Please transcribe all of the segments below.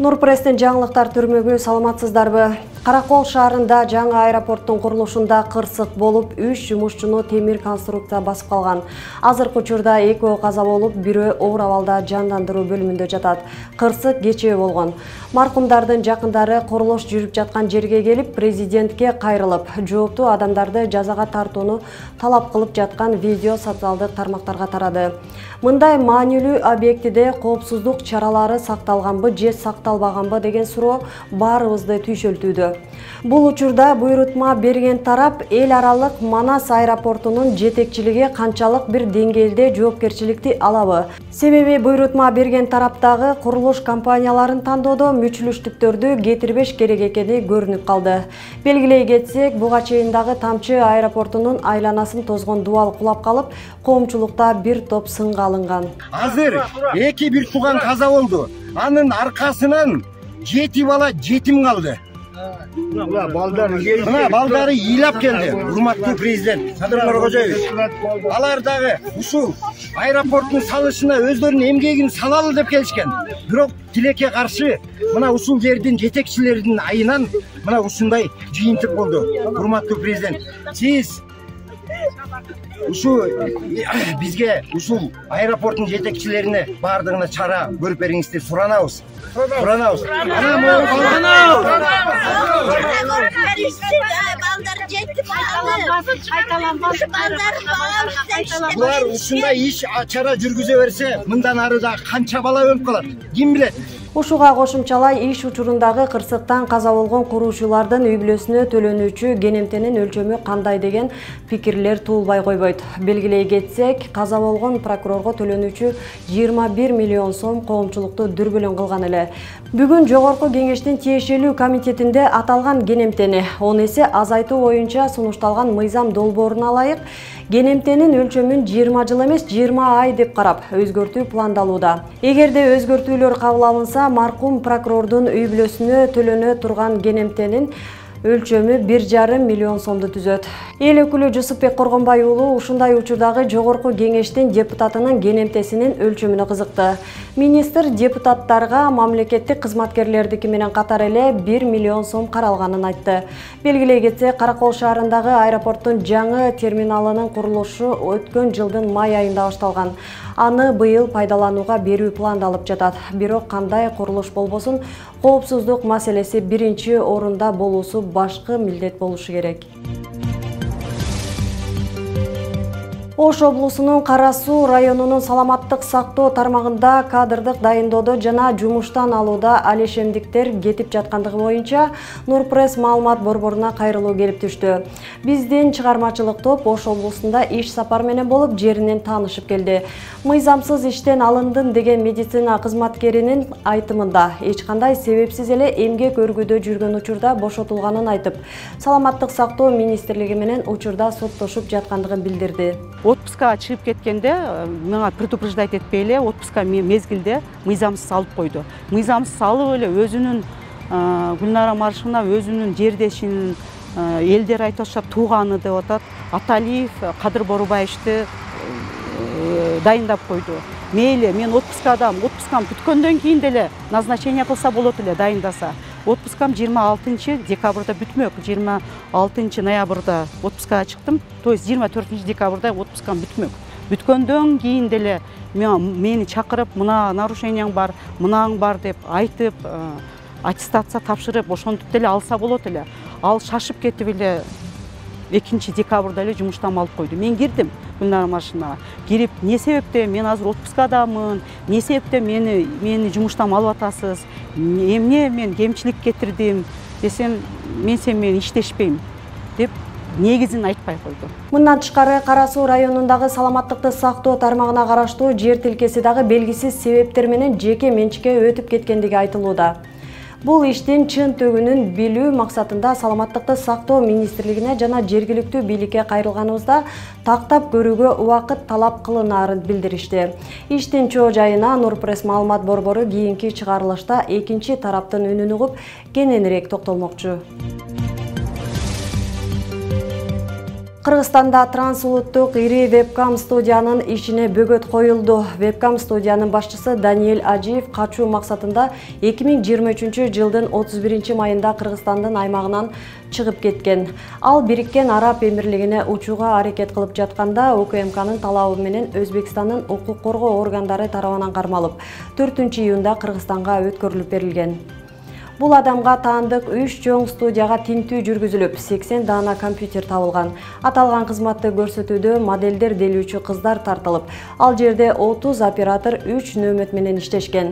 Нурпресстин жаңылыктар түрмөгү саламатсыздарбы? Каракол шаарында жаңы аэропорттун курулушунда кырсык болуп, 3 жумушчуну темир конструкция басып калган. Азыркы учурда 2 каза болуп, бирөө оор абалда жандандыруу бөлүмүндө жатат. Кырсык кечээ болгон. Маркумдардын жакындары курулуш жүрүп жаткан жерге келип, президентке кайрылып, жооптуу адамдарды жазага тартууну талап кылып жаткан видео социалдык тармактарга тарады. Мындай маанилүү объектиде коопсуздук чаралары сакталганбы же сакталбаганбы деген суроо баарыбызды түйшөлтүүдө. Бул учурда буйрутма берген тарап эл аралык Манас аэропортунун жетекчилиги канчалык бир деңгээлде жоопкерчиликти алабы? Себеби буйрутма берген тараптагы курулуш компанияларын тандоодо мүчүлүштүктөрдү кетирбеш керек экени көрүнүп калды. Белгилей кетсек, буга чейин дагы Тамчы аэропортунун айланасын тозгон дубал кулап калып, коомчулукта бир топ сынга алынган. Азыр 2 тууган каза болду. Анын аркасынан 7 бала жетим калды. Мына балдары ыйлап келди. Урматтуу президент Садыр Нуркожоевич. Алар дагы ушул аэропорттун салышына өздөрүнүн эмгегин салалы деп келишкен. Бирок тилекке каршы мына ушул жердин жетекчилеринин айынан мына ушундай жыйынтык болду. Урматтуу президент, сиз бизге ушул аэропорттун жетекчилерине бардыгына чара көрүп бериңиздер суранабыз. Булар ушундай иш чара жүргүзө берсе, мындан ары да канча бала өлүп калат? Ким билет? Ушуга кошумчалай иш учурундагы кырсыктан каза болгон куруучулардын үй бүлөсүнө төлөнүүчү кенемтенин өлчөмү кандай деген пикирлер туулбай койбойт. Белгилей кетсек, каза болгон прокурорго төлөнүүчү 21 миллион сом коомчулукту дүрбөлөң кылган эле. Бүгүн Жогорку Кеңештин тиешелүү комитетинде аталган кенемтени 10 эсе азайтуу боюнча сунушталган мыйзам долбооруна ылайык кенемтенин өлчөмүн 20 жыл эмес 20 ай деп карап өзгөртүү пландалууда. Эгерде өзгөртүүлөр кабыл алынса, маркум прокурордун үй бүлөсүнө төлөнө турган кенемтенин өлчөмү 1,5 миллион сомду түзөт. Эл өкүлү Жусупбек Коргонбай уулу ушундай учурдагы Жогорку Кеңештин депутатынын кенемтесинин өлчөмүнө кызыкты. Министр депутаттарга мамлекеттик кызматкерлердики менен катар эле 1 миллион сом каралганын айтты. Белгилей кетсек, Каракол шаарындагы аэропорттун жаңы терминалынын курулушу өткөн жылдын май айында башталган. Аны быйыл пайдаланууга берүү пландалып жатат. Бирок кандай курулуш болбосун, коопсуздук маселеси биринчи орунда болуусу башкы милдет болушу керек. Ош облусунун Кара Суу районунун саламаттык сактоо тармагында кадрдык дайындоодо жана жумуштан алууда алешемдиктер кетип жаткандыгы боюнча Нурпресс маалымат борборуна кайрылуу келип түштү. Биздин чыгармачылык топ Ош облусунда иш сапар менен болуп, жеринен таанышып келди. Мыйзамсыз иштен алындым деген медицина кызматкеринин айтымында эч кандай себепсиз эле эмгек өргүдө жүргөн учурда бошотулганын айтып, саламаттык сактоо министрлиги менен учурда соттошуп жаткандыгын билдирди. Отпуска чыгып кеткенде мага предупреждать этпей эле отпуска мезгилде мыйзамсыз алып койду. Мыйзамсыз алып эле өзүнүн Гүлнара Маршевна өзүнүн жердешин элдер айтып атышат, тууганы деп атат, Аталиев Кадыр Борубаевичти дайындап койду. Мейли, мен отпускам бүткөндөн кийин деле назначение кылса болот эле, дайындаса. Отпускам 26 декабрда бүтмөк, 26 ноябрда отпускага чыктым, то есть 24 декабрда отпускам бүтмөк. Бүткөндөн кийин деле мени чакырып, мына нарушениең бар, мынааң бар деп айтып, аттестация тапшырып, ошентип деле алса болот эле. Ал шашып кетип эле 2 декабрда эле жумуштан алып койду. Мен кирдим Гүлнара Маршевнага. Кирип, не себептен мен азыр отпускадамын, не себептен мени жумуштан алып атасыз, эмне мен кемчилик кетирдим десем, мен сен менен иштешпейм деп негизин айтпай койду. Мындан тышкары Кара Суу районундагы саламаттыкты сактоо тармагына караштуу жер тилкеси дагы белгисиз себептер менен жеке менчикке өтүп кеткендиги айтылууда. Бул иштин чын төгүнүн билүү максатында саламаттыкты сактоо министрлигине жана жергиликтүү бийликке кайрылганыбызда тактап көрүүгө убакыт талап кылынаарын билдиришти. Иштин чоо жайына Нурпресс маалымат борбору кийинки чыгарылышта экинчи тараптын үнүн угуп кененирээк токтолмокчу. Кыргызстанда трансулуттук ири вебкам студиянын ишине бөгөт коюлду. Вебкам студиянын башчысы Даниэль Ажиев качуу максатында 2023 жылдын 31 майында Кыргызстандын аймагынан чыгып кеткен. Ал Бириккен Араб Эмирлигине учууга аракет кылып жатканда УКМКнын талабы менен Өзбекстандын укук коргоо органдары тарабынан кармалып, 4-июнда Кыргызстанга өткөрүлүп берилген. Бул адамга таандык 3 чоң студияга тинтүү жүргүзүлүп, 80 даана компьютер табылган. Аталган кызматты көрсөтүүдө моделдер делүүчү кыздар тартылып, ал жерде 30 оператор 3 нөөмөт менен иштешкен.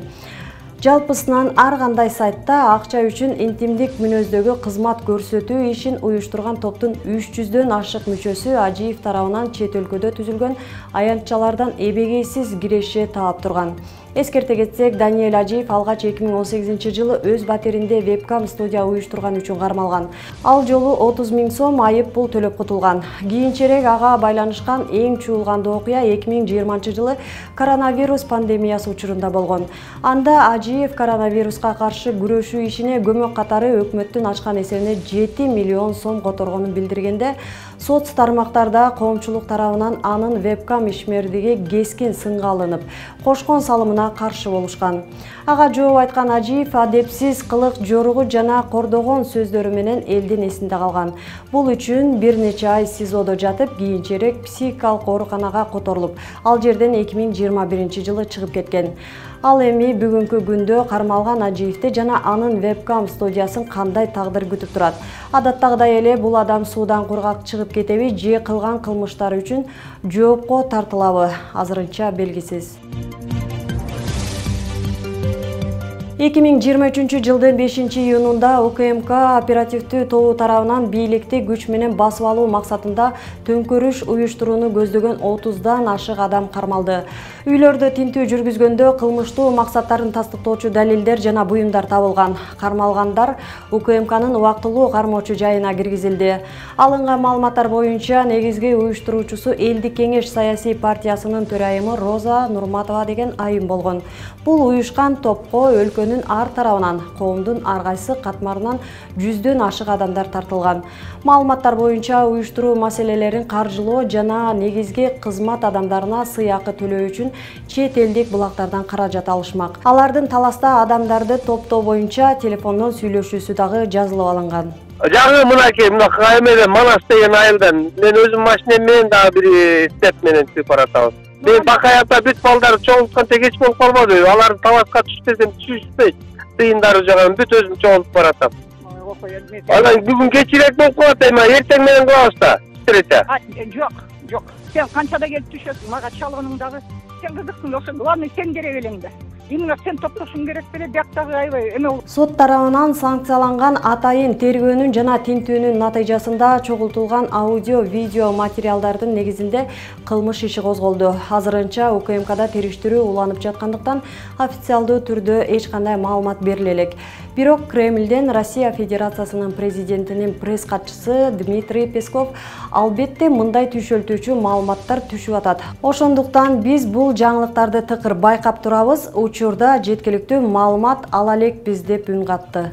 Жалпысынан ар кандай сайтта акча үчүн интимдик мүнөздөгү кызмат көрсөтүү ишин уюштурган топтун 300дөн ашык мүчөсү Ажиев тарабынан чет өлкөдө түзүлгөн аянтчалардан эбегейсиз киреше таап турган. Эскерте кетсек, Даниэль Ажиев алгач 2018 жылы өз батиринде вебкам студия уюштурган үчүн кармалган. Ал жолу 30 000 сом айып пул төлөп кутулган. Кийинчерээк ага байланышкан эң чуулгандуу окуя 2020 жылы коронавирус пандемиясы учурунда болгон. Анда Ажиев коронавируска каршы күрөшүү ишине көмөк катары өкмөттүн ачкан эсебине 7 миллион сом которгонун билдиргенде, соц тармактарда коомчулук тарабынан анын вебкам ишмердиги кескин сынга алынып, кошкон салымына каршы болушкан. Ага жооп айткан Ажиев адепсиз кылык жоругу жана кордогон сөздөрү менен элдин эсинде калган. Бул үчүн бир нече ай СИЗОдо жатып, кийинчерээк психикалык ооруканага которулуп, ал жерден 2021 жылы чыгып кеткен. Ал эми бүгүнкү күндө кармалган Ажиевди жана анын вебкам студиясын кандай тагдыр күтүп турат? Адаттагыдай эле бул адам суудан кургак чыгып кетеби же кылган кылмыштары үчүн жоопко тартылабы? Азырынча белгисиз. 2023 жылдын 5-июнунда УКМК оперативдүү тобу тарабынан бийликти күч менен басып алуу максатында төңкөрүш уюштурууну көздөгөн 30дан ашык адам кармалды. Үйлөрдө тинтүү жүргүзгөндө кылмыштуу максаттарын тастыктоочу далилдер жана буюмдар табылган. Кармалгандар УКМКнын убактылуу кармоочу жайына киргизилди. Алынган маалыматтар боюнча негизги уюштуруучусу Элдик кеңеш саясий партиясынын төрайымы Роза Нурматова деген айым болгон. Бул уюшкан топко өлкөнүн ар тарабынан, коомдун ар кайсы катмарынан 100дөн ашык адамдар тартылган. Маалыматтар боюнча уюштуруу маселелерин каржылоо жана негизги кызмат адамдарына сыйакы төлөө үчүн чет элдик булактардан каражат алышмак. Алардын таласта адамдарды топтоо боюнча телефондон сүйлөшүүсү дагы жазылып алынган. Жаңы мынакей мына каймеден Манас деген айылдан мен өзүм машинем менен дагы бир степ менен чыгып баратабыз. Мен бакаятта бүт балдар чоңулткан эч болуп калбады. Аларды таласка түш десем түшүшпөйт. Тыйындары жаган бүт өзүм чоңулуп баратам. Анан бүгүн кечирээк болуп калат эми, эртең менен кылабыз да. Встреча. Жок. Сен канчада келип түшөсүң? Мага чалгының дагы сен кызыктың болсоң, главный сен керек элең да. Именно сен топтошуң керек беле, бияктагы аябай эме. Сот тарабынан санкцияланган атайын тергөөнүн жана тинтүүнүн натыйжасында чогултулган аудио, видео материалдардын негизинде кылмыш иши козголду. Азырынча УКМКда териштирүү уланып жаткандыктан официалдуу түрдө эч кандай маалымат бериле элек. Бирок Кремлден Россия Федерациясынын президентинин пресс катчысы Дмитрий Песков албетте мындай түшөлтүүчү маалыматтар түшүп атат. Ошондуктан биз бул жаңылыктарды тыкыр байкап турабыз. Учурда жеткиликтүү маалымат ала элекпиз деп үн катты.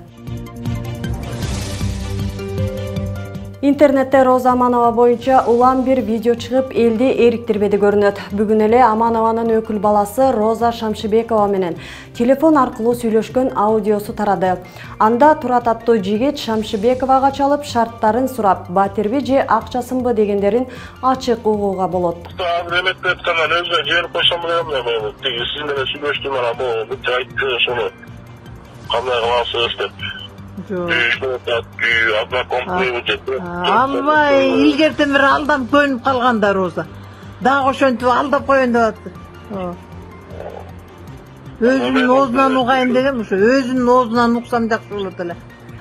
Интернетте Роза Аманова боюнча улам бир видео чыгып, элди эриктирбеди көрүнөт. Бүгүн эле Аманованын өкүл баласы Роза Шамшыбекова менен телефон аркылуу сүйлөшкөн аудиосу тарады. Анда Турат аттуу жигит Шамшыбековага чалып, шарттарын сурап, батирби же акчасынбы дегендерин ачык угууга болот. Албай, илгертен бери алданып көнүп калганда Роза. Дагы ошентип алдап коеюн деп атты. Өзүнүн оозунан угайын дегем, ошо өзүнүн оозунан уксам жакшы болот эле.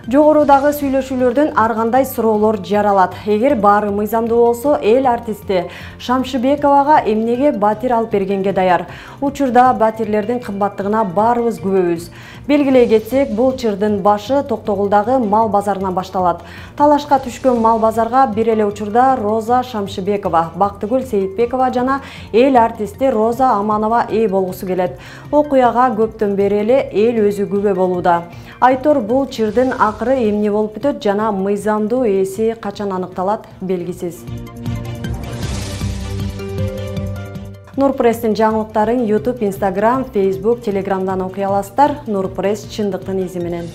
Жогорудагы сүйлөшүүлөрдөн ар кандай суроолор жаралат. Эгер баары мыйзамдуу болсо, эл артисти Шамшыбековага эмнеге батир алып бергенге даяр? Учурда батирлердин кымбаттыгына баарыбыз күбөбүз. Белгилей кетсек, бул чырдын башы Токтогулдагы мал базарынан башталат. Талашка түшкөн мал базарга бир эле учурда Роза Шамшыбекова, Бактыгүл Сейитбекова жана эл артисти Роза Аманова ээ болгусу келет. Окуяга көптөн бери эле эл өзү күбө болууда. Айтор бул чырдын акыры эмне болуп бүтөт жана мыйзамдуу ээси качан аныкталат белгисиз. Нурпресстин жаңылыктарын YouTube, Instagram, Facebook, Telegram'dan окуй аласыздар. Нурпресс чындыктын изи менен.